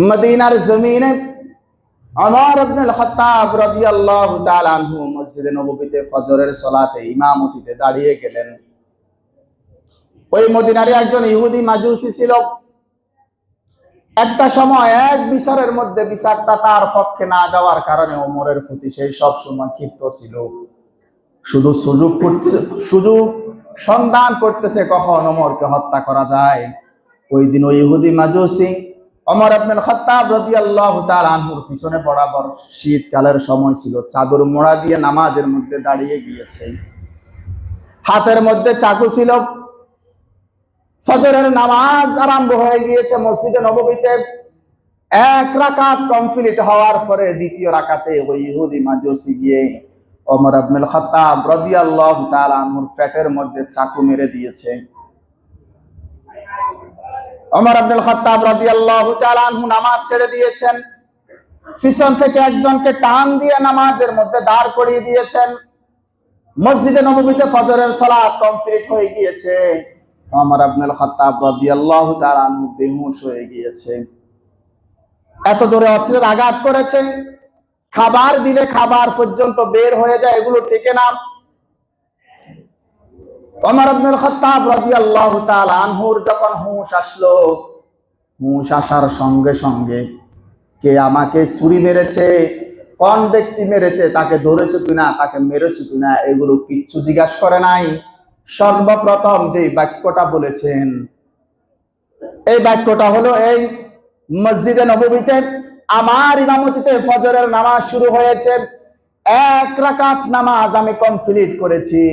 মদিনার জমিনে ওমর ইবনে খাত্তাব রাদিয়াল্লাহু তাআলা আনহু মসজিদে নববীতে ফজরের সালাতে ইমামতিতে দাঁড়িয়ে গেলেন। ওই মদিনার একজন ইহুদি মাজুসি ছিল। একটা সময় এক বিচারের মধ্যে বিচারটা তার পক্ষে না যাওয়ার কারণে ওমরের প্রতি সেই সব সময় ক্ষিপ্ত ছিল। শুধু সুযোগ সন্ধান করতেছে কখন ওমরকে হত্যা করা যায়। ওই দিন ওই ইহুদি মাজুসি ওমর ইবনে খাত্তাব রাদিয়াল্লাহু তাআলা আনহুর পিছনে বরাবর, শীতকালের সময় ছিল, চাদর মোড়া দিয়ে নামাজের মধ্যে দাঁড়িয়ে গিয়েছে। হাতের মধ্যে চাকু ছিল। ফজরের নামাজ আরম্ভ হয়ে গিয়েছে মসজিদে নববীতে। এক রাকাত কমপ্লিট হওয়ার পরে দ্বিতীয় রাকাতে ওই ইহুদি মাজুসি গিয়ে ওমর ইবনে খাত্তাব রাদিয়াল্লাহু তাআলা আনহুর পেটের মধ্যে চাকু মেরে দিয়েছে। ওমর ইবনে খাত্তাব রাদিয়াল্লাহু তাআলা আনহু নামাজ ছেড়ে দিয়েছেন। পিছন থেকে একজনকে টান দিয়ে নামাজের মধ্যে দাঁড় করিয়ে দিয়েছেন। মসজিদে নববীতে ফজরের সালাত কমপ্লিট হয়ে গিয়েছে। ওমর ইবনে খাত্তাব রাদিয়াল্লাহু তাআলা আনহু বেহুশ হয়ে গিয়েছে। এত জোরে অস্ত্রের আঘাত করেছে, খাবার দিলে খাবার পর্যন্ত বের হয়ে যায়, এগুলো টেকে না। ওমর ইবনে খাত্তাব রাদিয়াল্লাহু তাআলা আনহুর যখন হুঁশ আসলো, হুঁশ আসার সঙ্গে সঙ্গে কে আমাকে ছুরি মেরেছে, কোন ব্যক্তি মেরেছে, তাকে ধরেছে কিনা, তাকে মেরেছে কিনা, এগুলো কিচ্ছু জিজ্ঞাসা করে নাই। সর্বপ্রথম যে বাক্যটা বলেছেন, এই বাক্যটা হলো এই মসজিদে নববীতে আমার ইমামতিতে ফজরের নামাজ শুরু হয়েছে, এক রাকাত নামাজ আমি কমপ্লিট করেছি,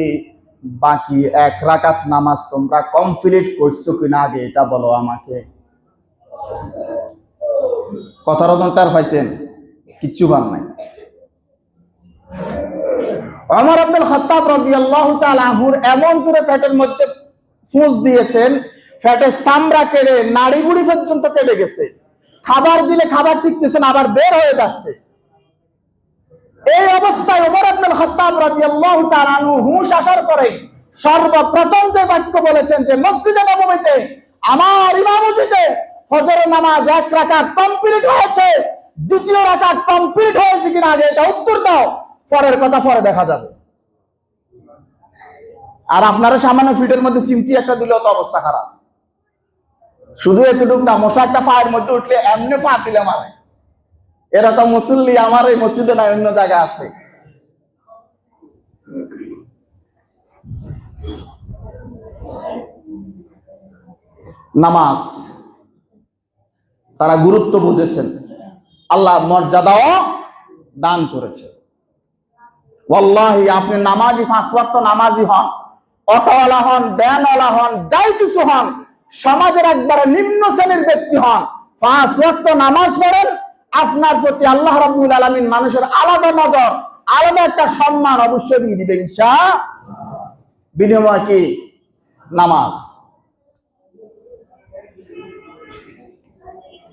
বাকি এক রাকাত নামাজ তোমরা কমপ্লিট করছো কিনা আগে এটা বলো আমাকে। কথার ওজনটার পাইছেন? কিচ্ছু পান নাই। ওমর ইবনে খাত্তাব রাদিয়াল্লাহু তাআলা আনহুর এমন জোরে পেটের মধ্যে ফুঁস দিয়েছেন, পেটের চামড়া কেটে নাড়ি বুড়ি পর্যন্ত কেটে গেছে। খাবার দিলে খাবার টিকতেছে না, আবার বের হয়ে যাচ্ছে। এই অবস্থায় ওমর ইবনে খাত্তাব রাদিয়াল্লাহু তাআলা আনহু হুঁশ আসার পরে সর্বপ্রথম যে বাক্য বলেছেন যে মসজিদে নববীতে আমার ইমামতিতে ফজরের নামাজ এক রাকাত কমপ্লিট হয়েছে, দ্বিতীয় রাকাত কমপ্লিট হয়েছে কিনা আগে এটা উত্তর দাও, পরের কথা পরে দেখা যাবে। আর আপনারা সামান্য ফিটের মধ্যে চিমটি একটা দিলেও তো অবস্থা খারাপ। শুধু এতটুকু না, মশা একটা পায়ের মধ্যে উঠলে এমনি পা দিলে মারে। এরকম মুসল্লি আমার এই মসজিদে না, অন্য জায়গায় আছে। নামাজ তারা গুরুত্ব বুঝেছেন, আল্লাহ মর্যাদাও দান করেছে। ওয়াল্লাহি আপনি নামাজি, 5 ওয়াক্ত নামাজি হন, অটোওয়ালা হন, ভ্যানওয়ালা হন, যাই কিছু হন, সমাজের একবারে নিম্ন শ্রেণীর ব্যক্তি হন, 5 ওয়াক্ত নামাজ পড়েন, আপনার প্রতি আল্লাহ রাব্বুল আলামিন মানুষের আলাদা নজর, আলাদা একটা সম্মান অবশ্যই দিয়ে দিবেন ইনশাআল্লাহ। বিনিময় কি? নামাজ।